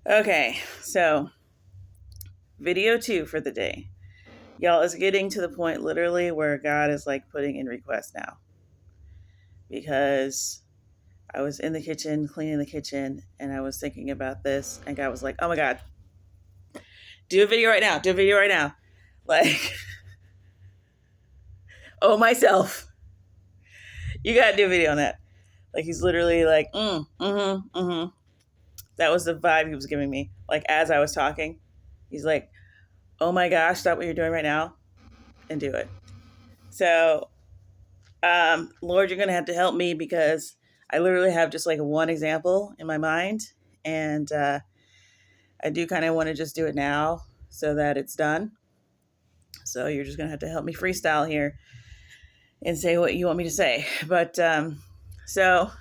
Okay, so video 2 for the day. Y'all, it's getting to the point literally where God is like putting in requests now. Because I was in the kitchen, cleaning the kitchen, and I was thinking about this, and God was like, oh my God, do a video right now. Do a video right now. Like, oh, myself. You got to do a video on that. Like, he's literally like, mm-hmm. That was the vibe he was giving me. Like, as I was talking, he's like, oh my gosh, stop what you're doing right now and do it. So, Lord, you're going to have to help me because I literally have just like one example in my mind. And I do kind of want to just do it now so that it's done. So you're just going to have to help me freestyle here and say what you want me to say. But so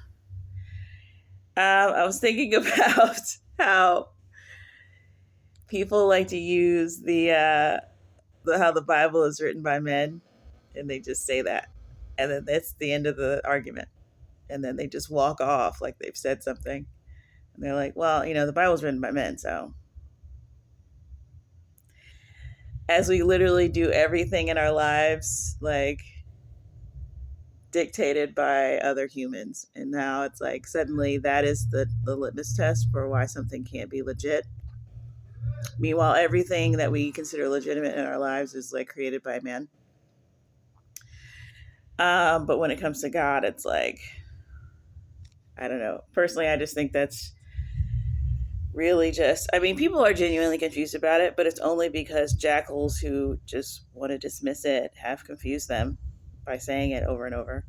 I was thinking about how people like to use how the Bible is written by men, and they just say that, and then that's the end of the argument, and then they just walk off like they've said something, and they're like, "Well, the Bible's written by men, so." As we literally do everything in our lives, like dictated by other humans, and now it's like suddenly that is the litmus test for why something can't be legit. Meanwhile, everything that we consider legitimate in our lives is like created by man. But when it comes to God, it's like, I don't know. Personally, I just think that's really just, I mean, people are genuinely confused about it, but it's only because jackals who just want to dismiss it have confused them by saying it over and over.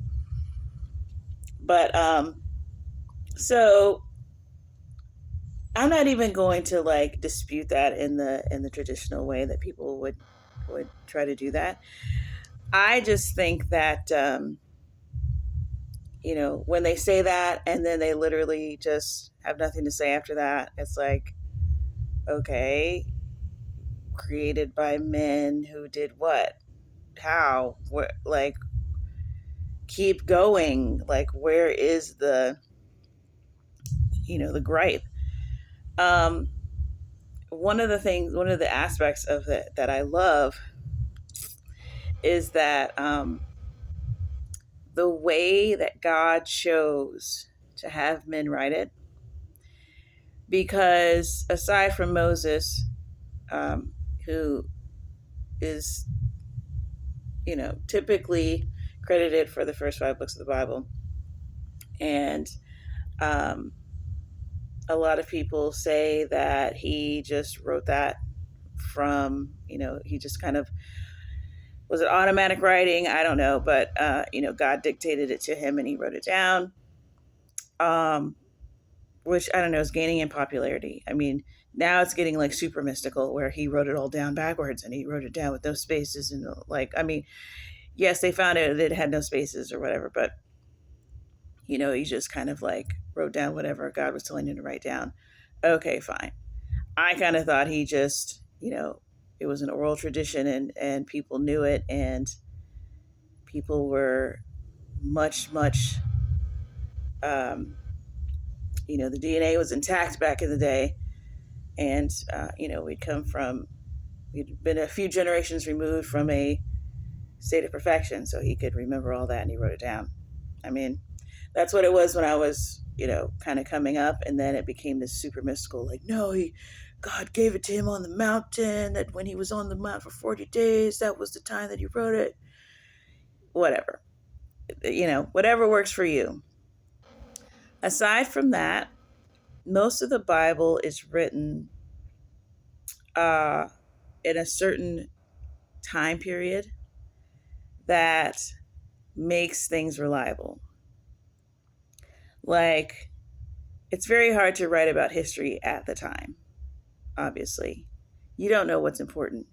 But, so I'm not even going to like dispute that in the traditional way that people would try to do that. I just think that when they say that and then they literally just have nothing to say after that, it's like, okay, created by men who did what? How? What? Like, keep going. Like, where is the gripe? Um, one of the aspects of it that I love is that the way that God chose to have men write it, because aside from Moses, who is, typically credited for the first 5 books of the Bible, and um, a lot of people say that he just wrote that from, he just kind of, was it automatic writing? I don't know, but God dictated it to him and he wrote it down. Um, which I don't know is gaining in popularity. I mean, now it's getting like super mystical where he wrote it all down backwards and he wrote it down with no spaces and like, I mean, yes, they found out that it had no spaces or whatever, but he just kind of like wrote down whatever God was telling him to write down. Okay, fine. I kind of thought he just, it was an oral tradition and people knew it and people were much, um, the DNA was intact back in the day. And, we'd been a few generations removed from a state of perfection. So he could remember all that and he wrote it down. I mean, that's what it was when I was, kind of coming up. And then it became this super mystical, like, no, God gave it to him on the mountain, that when he was on the mount for 40 days, that was the time that he wrote it. Whatever. Whatever works for you. Aside from that, most of the Bible is written in a certain time period that makes things reliable. Like, it's very hard to write about history at the time, obviously. You don't know what's important.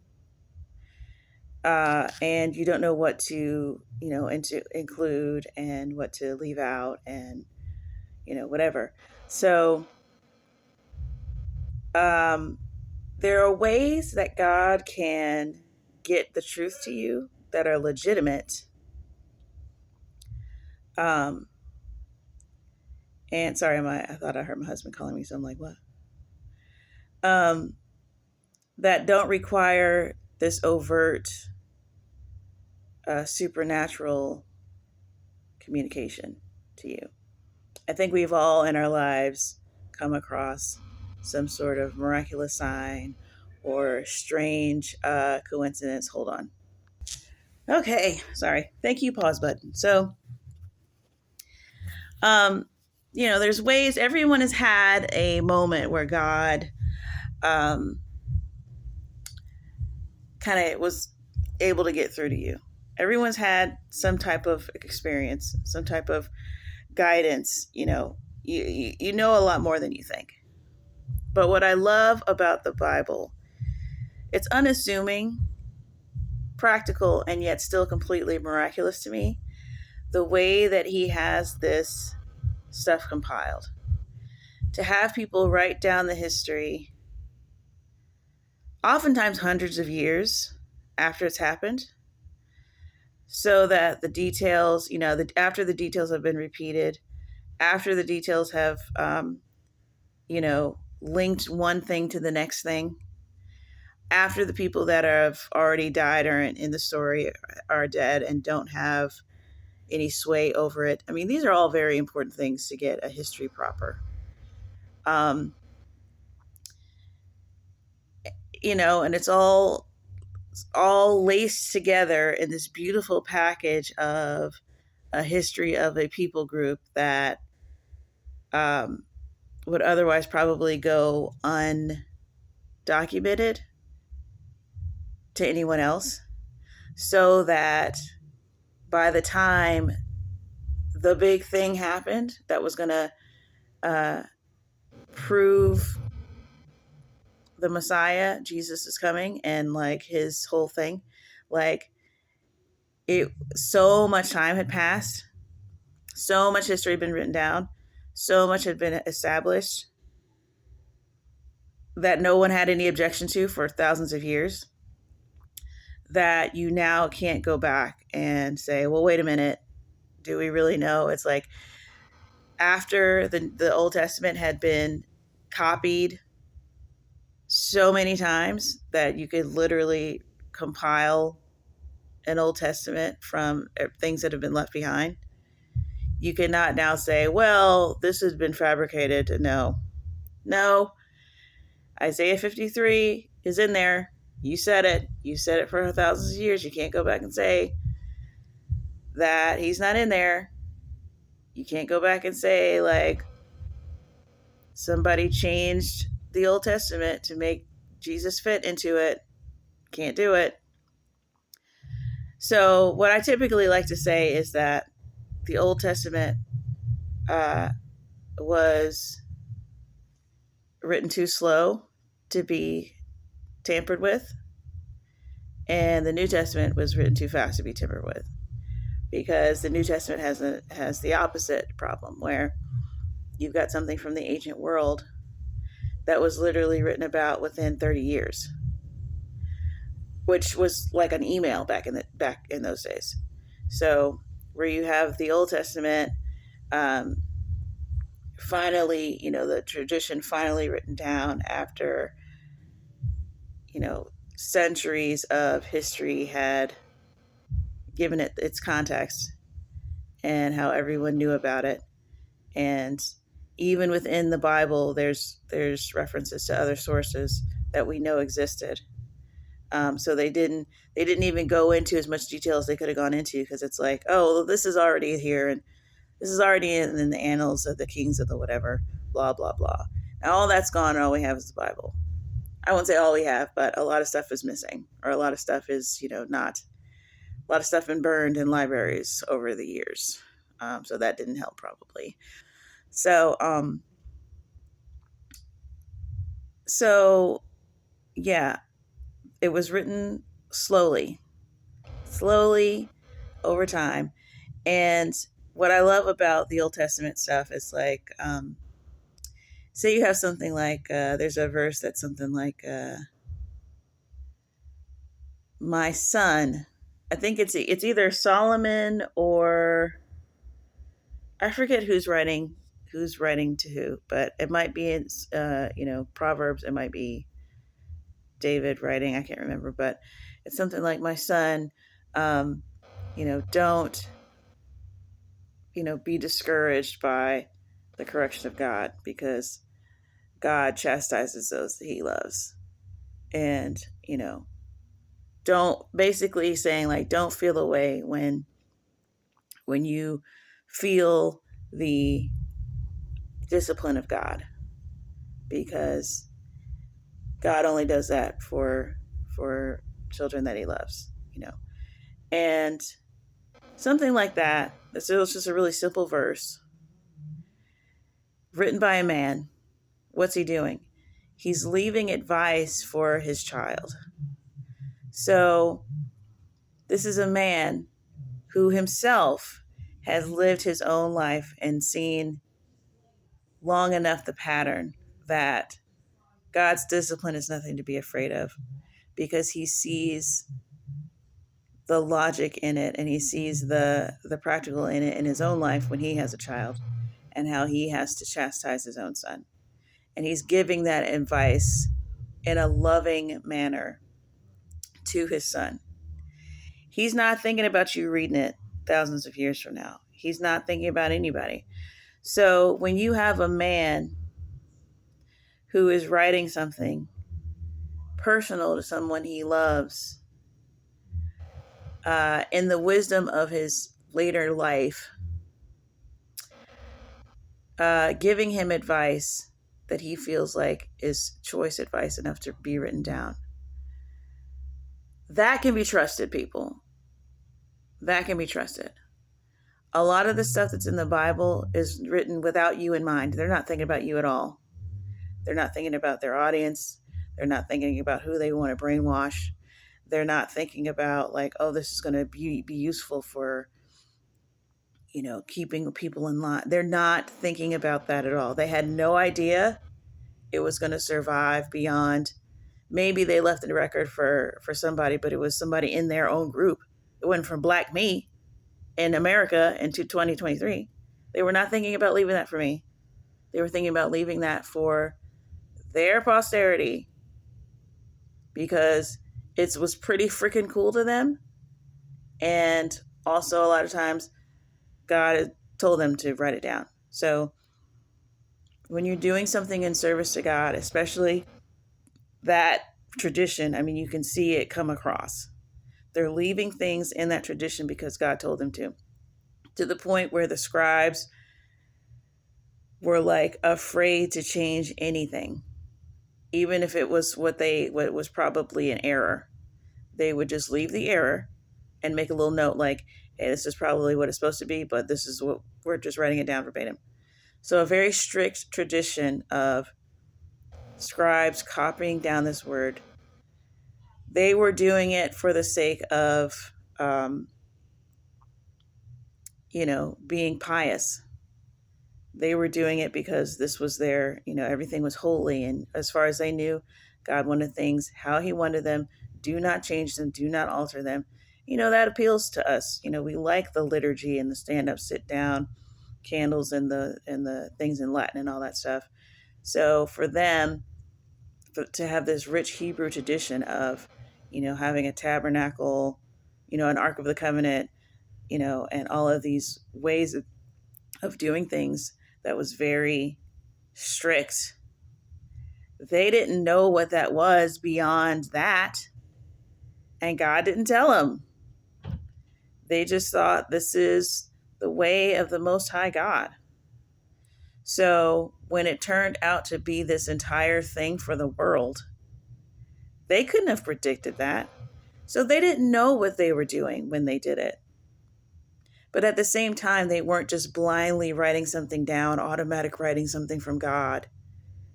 And you don't know what to, include and what to leave out and, whatever. So, there are ways that God can get the truth to you that are legitimate. Um, and sorry, I thought I heard my husband calling me, so I'm like, what? um, that don't require this overt supernatural communication to you. I think we've all in our lives come across some sort of miraculous sign or strange coincidence. Hold on. Okay, sorry. Thank you, pause button. So, um, there's ways everyone has had a moment where God um, kind of was able to get through to you. Everyone's had some type of experience, some type of guidance. You know a lot more than you think. But what I love about the Bible, it's unassuming, practical, and yet still completely miraculous to me. The way that he has this stuff compiled. To have people write down the history, oftentimes hundreds of years after it's happened, so that the details, after the details have been repeated, after the details have, linked one thing to the next thing, after the people that have already died or in the story are dead and don't have any sway over it. I mean, these are all very important things to get a history proper. And it's all laced together in this beautiful package of a history of a people group that would otherwise probably go undocumented to anyone else, so that by the time the big thing happened that was going to prove the Messiah, Jesus is coming, and like his whole thing, like so much time had passed, so much history had been written down, so much had been established that no one had any objection to for thousands of years, that you now can't go back and say, well, wait a minute, do we really know? It's like after the Old Testament had been copied so many times that you could literally compile an Old Testament from things that have been left behind. You cannot now say, well, this has been fabricated. No. Isaiah 53 is in there. You said it. You said it for thousands of years. You can't go back and say that he's not in there. You can't go back and say, like, somebody changed the Old Testament to make Jesus fit into it. Can't do it. So what I typically like to say is that the Old Testament was written too slow to be tampered with, and the New Testament was written too fast to be tampered with, because the New Testament has the opposite problem, where you've got something from the ancient world that was literally written about within 30 years, which was like an email back in those days. So where you have the Old Testament finally, the tradition finally written down after, centuries of history had given it its context and how everyone knew about it. And even within the Bible, there's references to other sources that we know existed. So they didn't even go into as much detail as they could have gone into, because it's like, oh, this is already here, and this is already in the annals of the kings of the whatever, blah, blah, blah. Now all that's gone, and all we have is the Bible. I won't say all we have, but a lot of stuff is missing, or a lot of stuff is, not. A lot of stuff been burned in libraries over the years. So that didn't help probably. So, yeah, it was written slowly over time. And what I love about the Old Testament stuff is like, say you have something like, there's a verse that's something like, my son, I think it's either Solomon or I forget who's who's writing to who, but it might be in, Proverbs. It might be David writing. I can't remember, but it's something like, my son, don't, be discouraged by the correction of God, because God chastises those that he loves. And, don't, basically saying, like, don't feel the way when you feel the discipline of God, because God only does that for children that he loves, And something like that. It's just a really simple verse written by a man. What's he doing? He's leaving advice for his child. So this is a man who himself has lived his own life and seen long enough the pattern that God's discipline is nothing to be afraid of, because he sees the logic in it, and he sees the practical in it in his own life when he has a child, and how he has to chastise his own son. And he's giving that advice in a loving manner to his son. He's not thinking about you reading it thousands of years from now. He's not thinking about anybody. So when you have a man who is writing something personal to someone he loves, in the wisdom of his later life, giving him advice that he feels like is choice advice enough to be written down, that can be trusted, people. That can be trusted. A lot of the stuff that's in the Bible is written without you in mind. They're not thinking about you at all. They're not thinking about their audience. They're not thinking about who they want to brainwash. They're not thinking about, like, oh, this is going to be useful for, keeping people in line. They're not thinking about that at all. They had no idea it was going to survive beyond, maybe they left a record for somebody, but it was somebody in their own group. It wasn't from Black me in America into 2023. They were not thinking about leaving that for me. They were thinking about leaving that for their posterity, because it was pretty freaking cool to them. And also, a lot of times, God told them to write it down. So when you're doing something in service to God, especially that tradition, you can see it come across. They're leaving things in that tradition because God told them to the point where the scribes were like afraid to change anything, even if it was what was probably an error. They would just leave the error and make a little note like, hey, this is probably what it's supposed to be, but this is what we're just writing it down verbatim. So a very strict tradition of scribes copying down this word. They were doing it for the sake of, being pious. They were doing it because this was their, everything was holy. And as far as they knew, God wanted things how he wanted them. Do not change them. Do not alter them. That appeals to us. We like the liturgy and the stand up, sit down, candles and the things in Latin and all that stuff. So for them to have this rich Hebrew tradition of, having a tabernacle, an Ark of the Covenant, and all of these ways of doing things that was very strict. They didn't know what that was beyond that. And God didn't tell them. They just thought this is the way of the Most High God. So when it turned out to be this entire thing for the world, they couldn't have predicted that. So they didn't know what they were doing when they did it. But at the same time, they weren't just blindly writing something down, automatic writing something from God.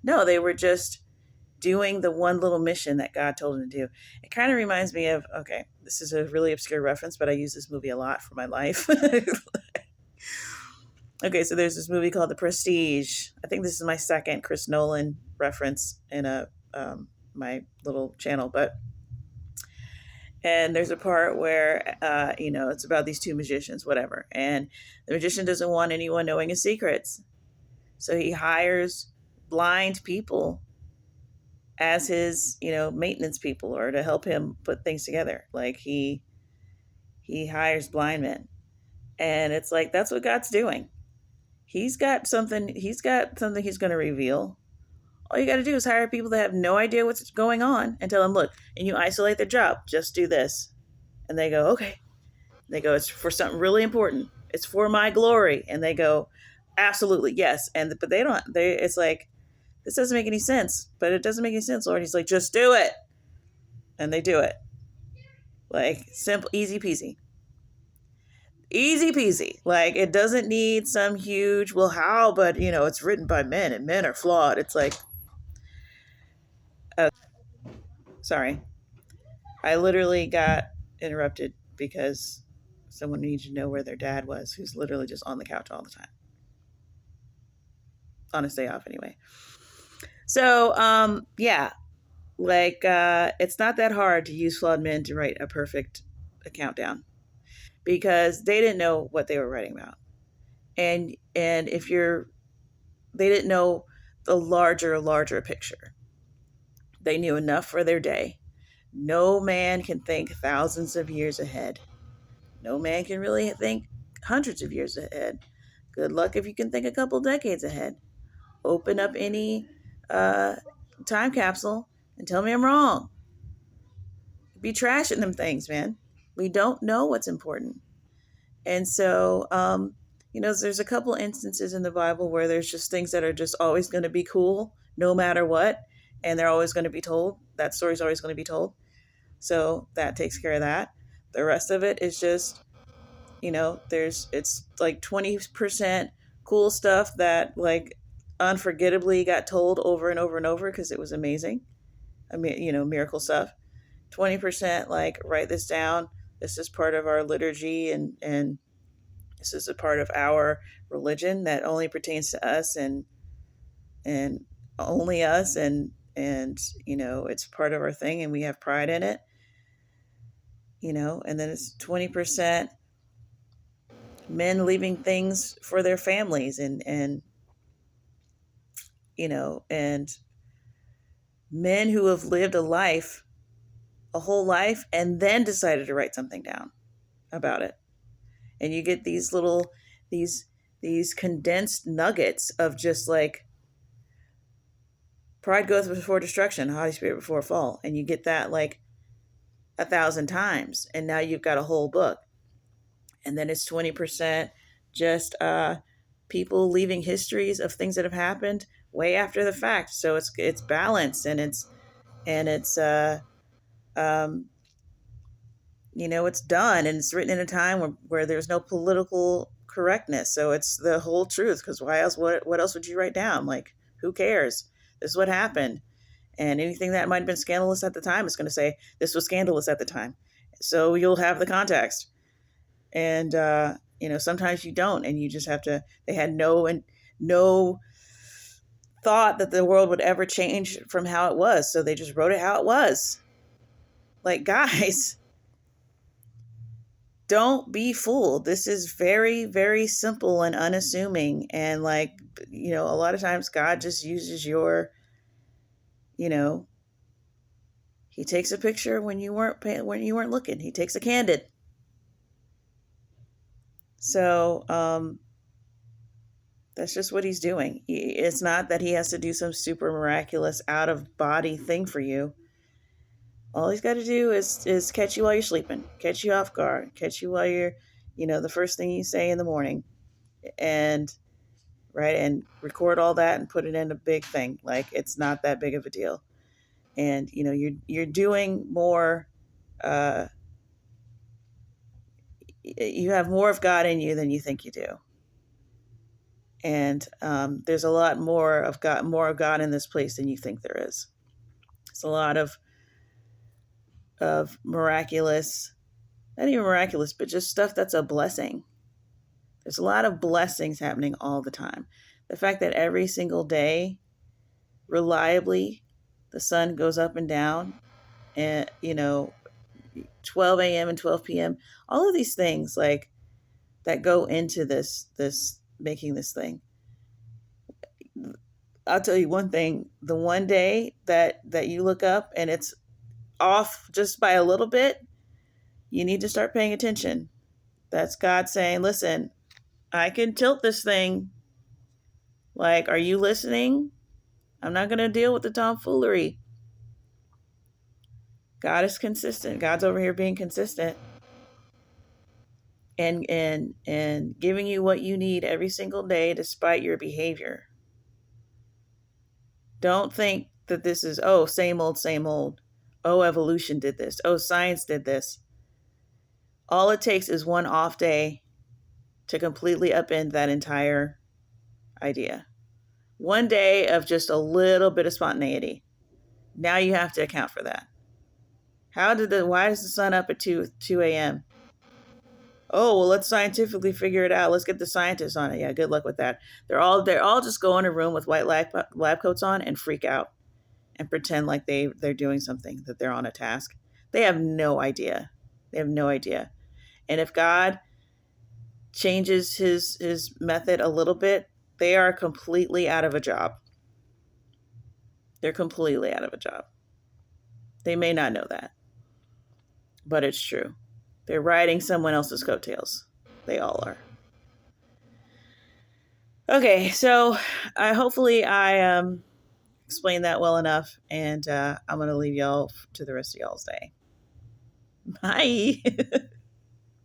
No, they were just doing the one little mission that God told them to do. It kind of reminds me of, okay, this is a really obscure reference, but I use this movie a lot for my life. Okay, so there's this movie called The Prestige. I think this is my second Chris Nolan reference in my little channel, and there's a part where, it's about these two magicians, whatever. And the magician doesn't want anyone knowing his secrets. So he hires blind people as his, maintenance people, or to help him put things together. Like he hires blind men. And it's like that's what God's doing. He's got something he's going to reveal. All you got to do is hire people that have no idea what's going on and tell them, look, and you isolate their job, just do this. And they go, okay. They go, it's for something really important. It's for my glory. And they go, absolutely, yes. But it's like, this doesn't make any sense, but it doesn't make any sense, Lord. He's like, just do it. And they do it. Like, simple, easy peasy. Easy peasy. Like, it doesn't need some huge, well, how? But, it's written by men and men are flawed. It's like, sorry. I literally got interrupted because someone needed to know where their dad was, who's literally just on the couch all the time. On his day off, anyway. So, yeah. Like, it's not that hard to use flawed men to write a perfect countdown, because they didn't know what they were writing about. And they didn't know the larger picture. They knew enough for their day. No man can think thousands of years ahead. No man can really think hundreds of years ahead. Good luck if you can think a couple decades ahead. Open up any time capsule and tell me I'm wrong. Be trashing them things, man. We don't know what's important. And so, there's a couple instances in the Bible where there's just things that are just always going to be cool, no matter what. And they're always going to be told. That story's always going to be told. So that takes care of that. The rest of it is just, it's like 20% cool stuff that like unforgettably got told over and over and over because it was amazing. I mean, miracle stuff. 20% like, write this down. This is part of our liturgy, and this is a part of our religion that only pertains to us and only us, and it's part of our thing and we have pride in it. And then it's 20% men leaving things for their families, and men who have lived a whole life, and then decided to write something down about it. And you get these condensed nuggets of just like, pride goeth before destruction, haughty spirit before a fall. And you get that like 1,000 times. And now you've got a whole book. And then it's 20% just people leaving histories of things that have happened way after the fact. So it's balanced, and it's it's done, and it's written in a time where there's no political correctness. So it's the whole truth, because why else? What else would you write down? Like, who cares? This is what happened. And anything that might have been scandalous at the time is going to say, this was scandalous at the time. So you'll have the context. And, sometimes you don't, and you just have to, they had no thought that the world would ever change from how it was. So they just wrote it how it was. Like, guys, don't be fooled. This is very, very simple and unassuming. And like, a lot of times God just uses he takes a picture when you weren't looking. He takes a candid. So, that's just what he's doing. It's not that he has to do some super miraculous out of body thing for you. All he's got to do is catch you while you're sleeping, catch you off guard, catch you while you're, the first thing you say in the morning, and record all that and put it in a big thing. Like, it's not that big of a deal. And, you're doing more, you have more of God in you than you think you do. And there's a lot more of God in this place than you think there is. It's a lot of miraculous, not even miraculous, but just stuff that's a blessing. There's a lot of blessings happening all the time. The fact that every single day, reliably, the sun goes up and down, and 12 a.m. and 12 p.m. All of these things like that go into this making this thing. I'll tell you one thing. The one day that you look up and it's off just by a little bit, you need to start paying attention. That's God saying, listen, I can tilt this thing. Like, are you listening? I'm not going to deal with the tomfoolery. God is consistent. God's over here being consistent and giving you what you need every single day despite your behavior. Don't think that this is, oh, same old, same old. Oh, evolution did this. Oh, science did this. All it takes is one off day to completely upend that entire idea. One day of just a little bit of spontaneity. Now you have to account for that. Why is the sun up at 2 a.m.? Oh, well, let's scientifically figure it out. Let's get the scientists on it. Yeah, good luck with that. They're all just go in a room with white lab coats on and freak out and pretend like they're doing something, that they're on a task. They have no idea. They have no idea. And if God changes his method a little bit, they are completely out of a job. They're completely out of a job. They may not know that, but it's true. They're riding someone else's coattails. They all are. Okay, so hopefully I explained that well enough, and I'm going to leave y'all to the rest of y'all's day. Bye.